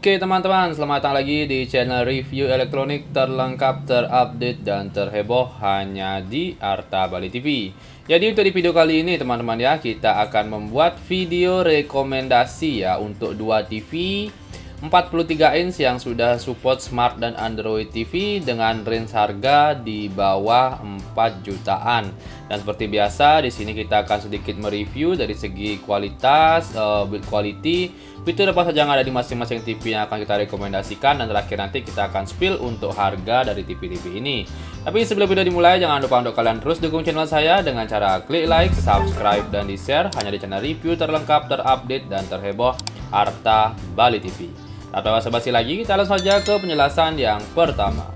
Oke teman-teman, selamat datang lagi di channel review elektronik terlengkap, terupdate, dan terheboh hanya di Arta Bali TV. Jadi untuk di video kali ini teman-teman ya, kita akan membuat video rekomendasi ya untuk dua TV 43 inch yang sudah support Smart dan Android TV dengan range harga di bawah 4 jutaan. Dan seperti biasa di sini kita akan sedikit mereview dari segi kualitas, build quality, fitur apa saja yang ada di masing-masing TV yang akan kita rekomendasikan, dan terakhir nanti kita akan spill untuk harga dari TV-TV ini. Tapi sebelum video dimulai, jangan lupa untuk kalian terus dukung channel saya dengan cara klik like, subscribe, dan di-share hanya di channel review terlengkap, terupdate, dan terheboh Arta Bali TV. Tanpa basa-basi lagi, kita langsung saja ke penjelasan yang pertama.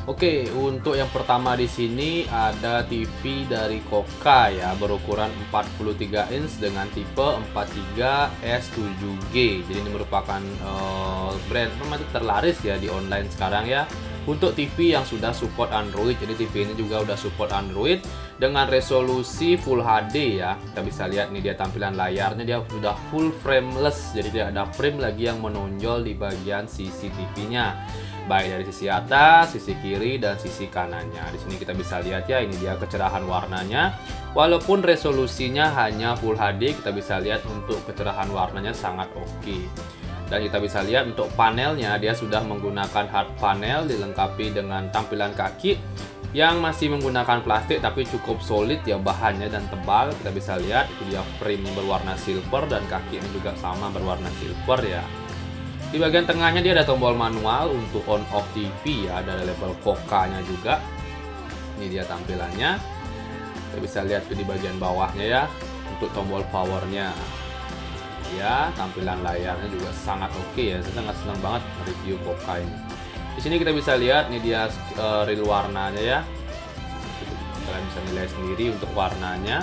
Oke, untuk yang pertama di sini ada TV dari Koka ya, berukuran 43 inch dengan tipe 43S7G. Jadi ini merupakan brand terlaris ya di online sekarang ya, untuk TV yang sudah support Android. Jadi TV ini juga udah support Android dengan resolusi Full HD ya. Kita bisa lihat nih dia tampilan layarnya, dia sudah full frameless. Jadi tidak ada frame lagi yang menonjol di bagian sisi TV-nya, baik dari sisi atas, sisi kiri, dan sisi kanannya. Di sini kita bisa lihat ya, ini dia kecerahan warnanya. Walaupun resolusinya hanya Full HD, kita bisa lihat untuk kecerahan warnanya sangat oke. Dan kita bisa lihat untuk panelnya, dia sudah menggunakan hard panel dilengkapi dengan tampilan kaki yang masih menggunakan plastik tapi cukup solid ya bahannya dan tebal. Kita bisa lihat itu dia frame berwarna silver dan kaki ini juga sama berwarna silver ya. Di bagian tengahnya dia ada tombol manual untuk on off TV ya, ada label Koka-nya juga. Ini dia tampilannya. Kita bisa lihat tuh di bagian bawahnya ya, untuk tombol powernya. Ya, tampilan layarnya juga sangat oke ya. Saya sangat senang banget review Koka ini. Di sini kita bisa lihat ini dia real warnanya ya. Kalian bisa nilai sendiri untuk warnanya.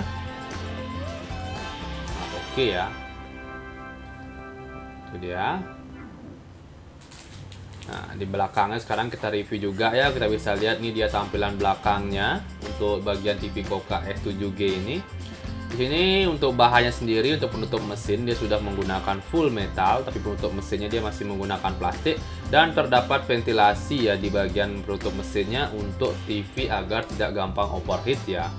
Sangat oke ya. Itu dia. Nah, di belakangnya sekarang kita review juga ya. Kita bisa lihat nih dia tampilan belakangnya untuk bagian TV Koka S7G ini. Di sini untuk bahannya sendiri, untuk penutup mesin dia sudah menggunakan full metal, tapi penutup mesinnya dia masih menggunakan plastik, dan terdapat ventilasi ya di bagian penutup mesinnya untuk TV agar tidak gampang overheat ya.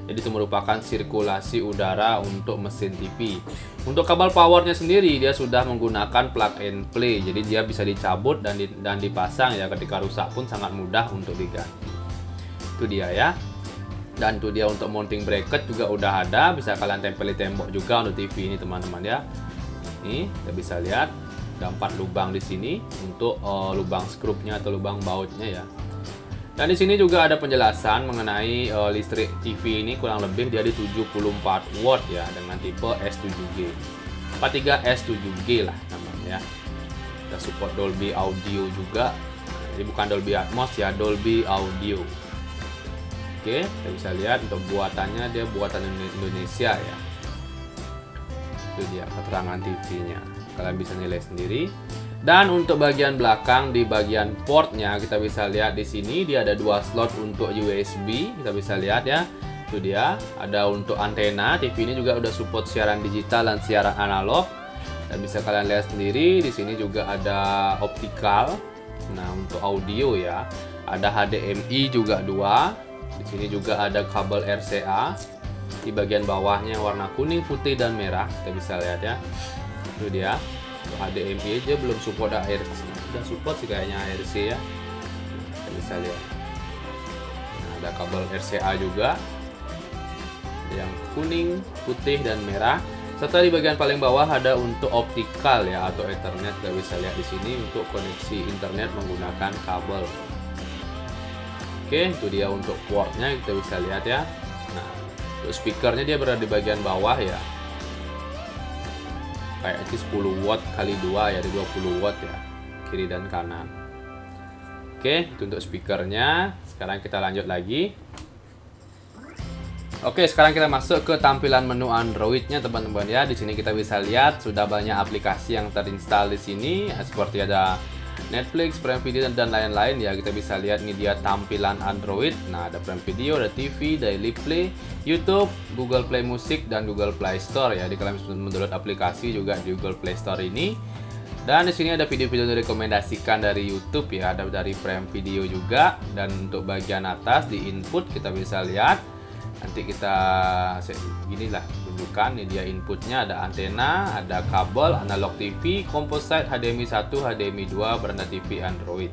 Jadi itu merupakan sirkulasi udara untuk mesin TV. Untuk kabel powernya sendiri dia sudah menggunakan plug and play, jadi dia bisa dicabut dan dipasang ya, ketika rusak pun sangat mudah untuk diganti. Itu dia ya. Dan itu dia untuk mounting bracket juga udah ada, bisa kalian tempel di tembok juga untuk TV ini teman-teman ya. Ini kita bisa lihat ada 4 lubang di sini untuk lubang skrupnya atau lubang bautnya ya. Dan di sini juga ada penjelasan mengenai listrik TV ini, kurang lebih dia di 74 watt ya dengan tipe S7G. 43S7G lah namanya ya. Kita support Dolby Audio juga. Jadi bukan Dolby Atmos ya, Dolby Audio. Oke, kita bisa lihat untuk buatannya, dia buatan Indonesia ya. Itu dia keterangan TV-nya. Kalian bisa nilai sendiri. Dan untuk bagian belakang, di bagian portnya kita bisa lihat di sini dia ada 2 slot untuk USB. Kita bisa lihat ya. Itu dia, ada untuk antena. TV ini juga udah support siaran digital dan siaran analog. Dan bisa kalian lihat sendiri di sini juga ada optical. Nah, untuk audio ya, ada HDMI juga 2. Di sini juga ada kabel RCA. Di bagian bawahnya warna kuning, putih, dan merah. Kita bisa lihat ya. Itu dia. Untuk HDMI aja belum support ARC. Sudah support sih kayaknya ARC ya. Kita bisa lihat. Nah, ada kabel RCA juga. Yang kuning, putih, dan merah. Serta di bagian paling bawah ada untuk optical ya atau Ethernet. Kita bisa lihat di sini untuk koneksi internet menggunakan kabel. Oke, itu dia untuk portnya, kita bisa lihat ya. Nah, untuk speakernya dia berada di bagian bawah ya. Kayak itu 10 watt kali 2 ya, di 20 watt ya, kiri dan kanan. Oke, itu untuk speakernya. Sekarang kita lanjut lagi. Oke, sekarang kita masuk ke tampilan menu Androidnya teman-teman ya. Di sini kita bisa lihat sudah banyak aplikasi yang terinstall di sini, seperti ada Netflix, Prime Video, dan lain-lain ya. Kita bisa lihat ini dia tampilan Android. Nah, ada Prime Video, ada TV, Daily Play, YouTube, Google Play Music, dan Google Play Store ya. Jadi kalian bisa mendownload aplikasi juga di Google Play Store ini. Dan di sini ada video-video direkomendasikan dari YouTube ya, ada dari Prime Video juga. Dan untuk bagian atas di input kita bisa lihat. Nanti kita ginilah tunjukkan, ini dia inputnya, ada antena, ada kabel, analog TV, composite, HDMI 1, HDMI 2, beranda TV Android.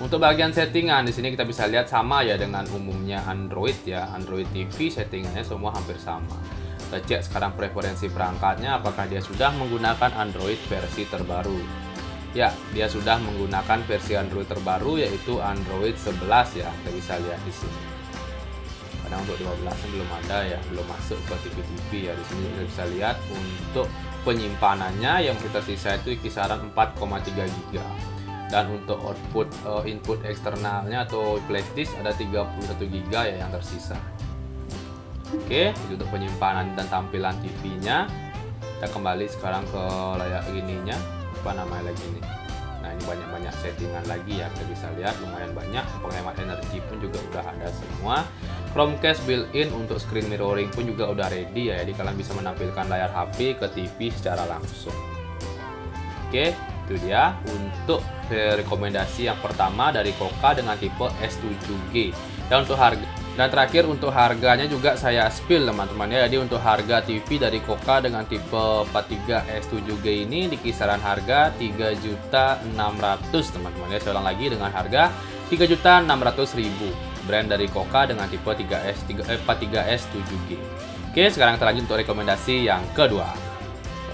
Untuk bagian settingan di sini kita bisa lihat sama ya dengan umumnya Android ya. Android TV settingannya semua hampir sama. Kita cek sekarang preferensi perangkatnya, apakah dia sudah menggunakan Android versi terbaru. Ya, dia sudah menggunakan versi Android terbaru, yaitu Android 11 ya. Kita bisa lihat di sini. Karena untuk 15 belum ada ya, belum masuk ke TV-TV ya. Di sini kita bisa lihat untuk penyimpanannya yang tersisa itu kisaran 4,3 GB. Dan untuk output input eksternalnya atau flash disk ada 31 GB ya yang tersisa. Oke, itu untuk penyimpanan dan tampilan TV-nya. Kita kembali sekarang ke layar ininya, apa namanya lagi nih. Nah, ini banyak-banyak settingan lagi ya, kita bisa lihat lumayan banyak. Penghemat energi pun juga udah ada semua. Chromecast built-in untuk screen mirroring pun juga udah ready ya, jadi kalian bisa menampilkan layar HP ke TV secara langsung. Oke, itu dia untuk rekomendasi yang pertama dari Koka dengan tipe S7G. Dan terakhir untuk harganya juga saya spill teman-teman ya. Jadi untuk harga TV dari Koka dengan tipe 43 S7G ini di kisaran harga 3.600.000 teman-teman ya. Saya ulang lagi, dengan harga 3.600.000 brand dari Koka dengan tipe 43 S7G. Oke, sekarang kita lanjut untuk rekomendasi yang kedua.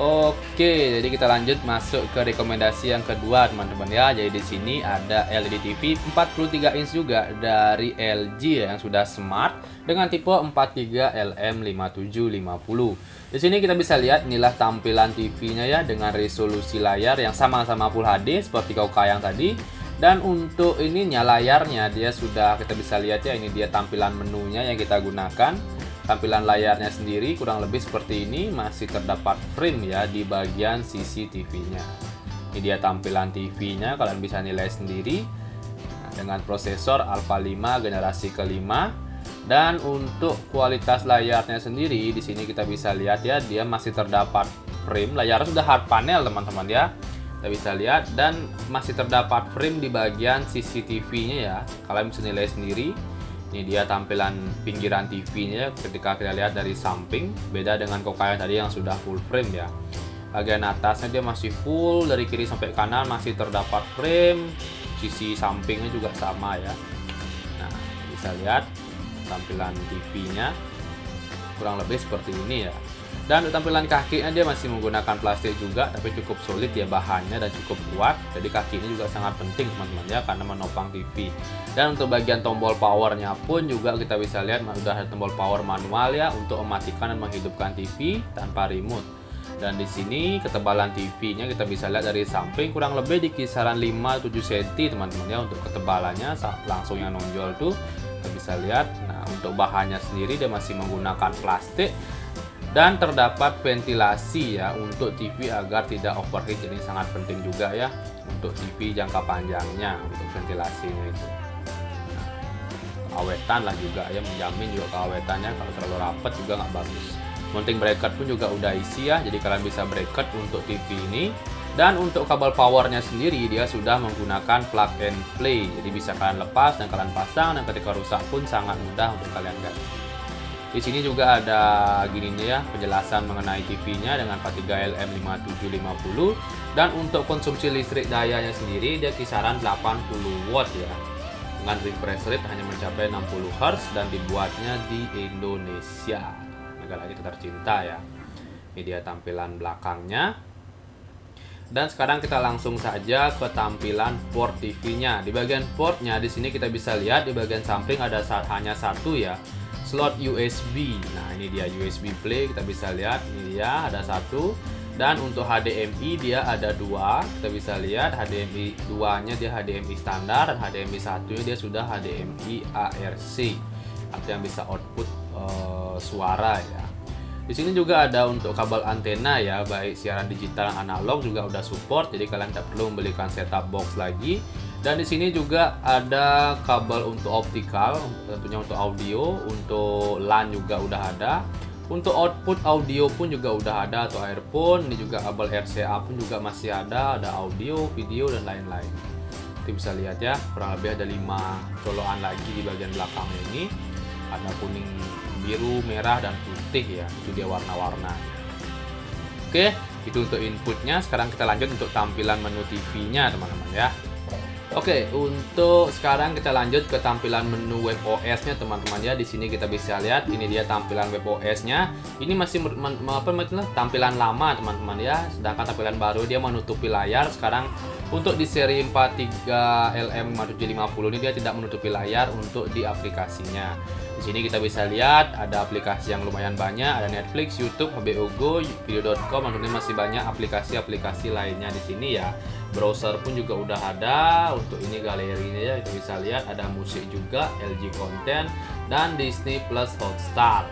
Oke, jadi kita lanjut masuk ke rekomendasi yang kedua teman-teman ya. Jadi di sini ada LED TV 43 inch juga dari LG ya, yang sudah smart dengan tipe 43 LM5750. Di sini kita bisa lihat inilah tampilan TV-nya ya, dengan resolusi layar yang sama-sama Full HD seperti Koka yang tadi. Dan untuk ininya layarnya dia sudah kita bisa lihat ya, ini dia tampilan menunya yang kita gunakan. Tampilan layarnya sendiri kurang lebih seperti ini, masih terdapat frame ya di bagian CCTV-nya. Ini dia tampilan TV-nya, kalian bisa nilai sendiri. Nah, dengan prosesor Alpha 5 generasi kelima. Dan untuk kualitas layarnya sendiri di sini kita bisa lihat ya, dia masih terdapat frame. Layarnya sudah hard panel teman-teman ya. Kita bisa lihat, dan masih terdapat frame di bagian CCTV-nya ya. Kalian bisa nilai sendiri. Ini dia tampilan pinggiran TV-nya ketika kita lihat dari samping, beda dengan Koka yang tadi yang sudah full frame ya. Bagian atasnya dia masih full, dari kiri sampai kanan masih terdapat frame, sisi sampingnya juga sama ya. Nah, bisa lihat tampilan TV-nya kurang lebih seperti ini ya. Dan untuk tampilan kakinya dia masih menggunakan plastik juga, tapi cukup solid ya bahannya dan cukup kuat. Jadi kaki ini juga sangat penting teman-teman ya, karena menopang TV. Dan untuk bagian tombol powernya pun juga kita bisa lihat sudah ada tombol power manual ya, untuk mematikan dan menghidupkan TV tanpa remote. Dan di sini ketebalan TV-nya kita bisa lihat dari samping kurang lebih di kisaran 5-7 cm teman-teman ya. Untuk ketebalannya langsung yang nonjol tuh kita bisa lihat. Nah, untuk bahannya sendiri dia masih menggunakan plastik. Dan terdapat ventilasi ya untuk TV agar tidak overheat, jadi sangat penting juga ya untuk TV jangka panjangnya untuk ventilasinya itu. Keawetan lah juga ya, menjamin juga keawetannya, kalau terlalu rapat juga nggak bagus. Mounting bracket pun juga udah isi ya, jadi kalian bisa bracket untuk TV ini. Dan untuk kabel powernya sendiri dia sudah menggunakan plug and play, jadi bisa kalian lepas dan kalian pasang, dan ketika rusak pun sangat mudah untuk kalian ganti. Di sini juga ada gininya ya, penjelasan mengenai TV-nya dengan 43 LM5750. Dan untuk konsumsi listrik dayanya sendiri dia kisaran 80 watt ya. Dengan refresh rate hanya mencapai 60 Hz dan dibuatnya di Indonesia, negara kita tercinta ya. Ini dia tampilan belakangnya. Dan sekarang kita langsung saja ke tampilan port TV-nya. Di bagian portnya di sini kita bisa lihat di bagian samping ada hanya satu ya, slot USB. Nah, ini dia USB play, kita bisa lihat ini dia ada satu. Dan untuk HDMI dia ada dua, kita bisa lihat HDMI 2 nya dia HDMI standar, dan HDMI 1 nya dia sudah HDMI ARC, artinya bisa output suara ya. Di sini juga ada untuk kabel antena ya, baik siaran digital dan analog juga udah support, jadi kalian tidak perlu membelikan setup box lagi. Dan di sini juga ada kabel untuk optikal, tentunya untuk audio, untuk LAN juga udah ada. Untuk output audio pun juga udah ada, atau earphone. Ini juga kabel RCA pun juga masih ada audio, video dan lain-lain. Kita bisa lihat ya, kurang lebih ada 5 colokan lagi di bagian belakang ini. Ada kuning, biru, merah dan putih ya. Itu dia warna-warna. Oke, itu untuk inputnya. Sekarang kita lanjut untuk tampilan menu TV-nya teman-teman ya. Oke, untuk sekarang kita lanjut ke tampilan menu WebOS-nya teman-teman ya. Di sini kita bisa lihat ini dia tampilan WebOS-nya. Ini masih tampilan lama teman-teman ya. Sedangkan tampilan baru dia menutupi layar. Sekarang untuk di seri 43LM5750 ini dia tidak menutupi layar untuk di aplikasinya. Di sini kita bisa lihat ada aplikasi yang lumayan banyak, ada Netflix, YouTube, HBO Go, video.com, dan masih banyak aplikasi-aplikasi lainnya di sini ya. Browser pun juga udah ada. Untuk ini galerinya ya, kita bisa lihat ada musik juga, LG Content dan Disney Plus Hotstar.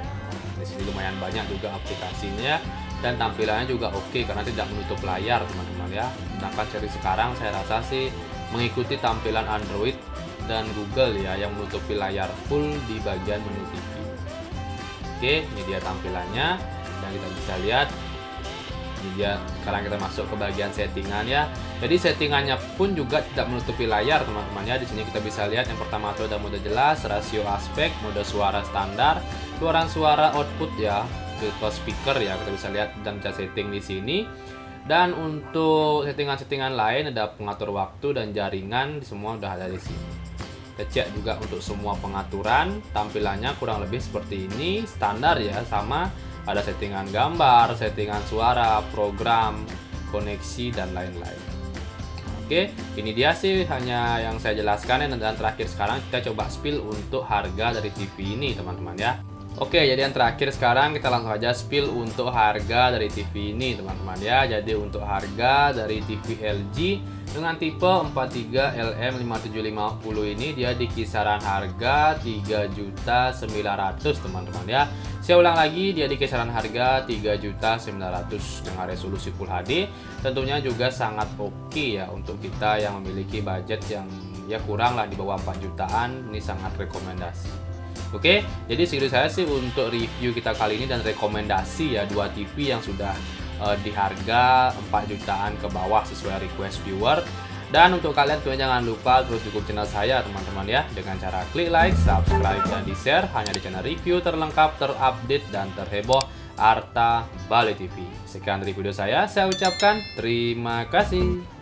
Di sini lumayan banyak juga aplikasinya dan tampilannya juga oke karena tidak menutup layar teman-teman ya. Sedangkan seri sekarang saya rasa sih mengikuti tampilan Android dan Google ya yang menutupi layar full di bagian menu TV. Oke, ini dia tampilannya dan kita bisa lihat ini dia. Sekarang kita masuk ke bagian settingan ya. Jadi settingannya pun juga tidak menutupi layar teman-teman ya. Di sini kita bisa lihat yang pertama itu ada mode jelas, rasio aspek, mode suara standar, keluaran suara output ya, ke speaker ya, kita bisa lihat dan bisa setting di sini. Dan untuk settingan-settingan lain ada pengatur waktu dan jaringan, semua udah ada di sini. Kita cek juga untuk semua pengaturan, tampilannya kurang lebih seperti ini, standar ya, sama ada settingan gambar, settingan suara, program, koneksi dan lain-lain. Oke, ini dia sih hanya yang saya jelaskan ya. Dan terakhir sekarang kita coba spill untuk harga dari TV ini teman-teman ya. Oke, jadi yang terakhir sekarang kita langsung aja spill untuk harga dari TV ini teman-teman ya. Jadi untuk harga dari TV LG dengan tipe 43LM5750 ini dia di kisaran harga 3.900.000 teman-teman ya. Saya ulang lagi, dia di kisaran harga 3.900.000 dengan resolusi Full HD. Tentunya juga sangat oke ya untuk kita yang memiliki budget yang ya kurang lah di bawah 4 jutaan. Ini sangat rekomendasi. Oke, jadi segitu saya sih untuk review kita kali ini dan rekomendasi ya 2 TV yang sudah di harga 4 jutaan ke bawah sesuai request viewer. Dan untuk kalian tentunya jangan lupa terus dukung channel saya teman-teman ya dengan cara klik like, subscribe dan di share hanya di channel review terlengkap, terupdate dan terheboh Arta Bali TV. Sekian dari video saya ucapkan terima kasih.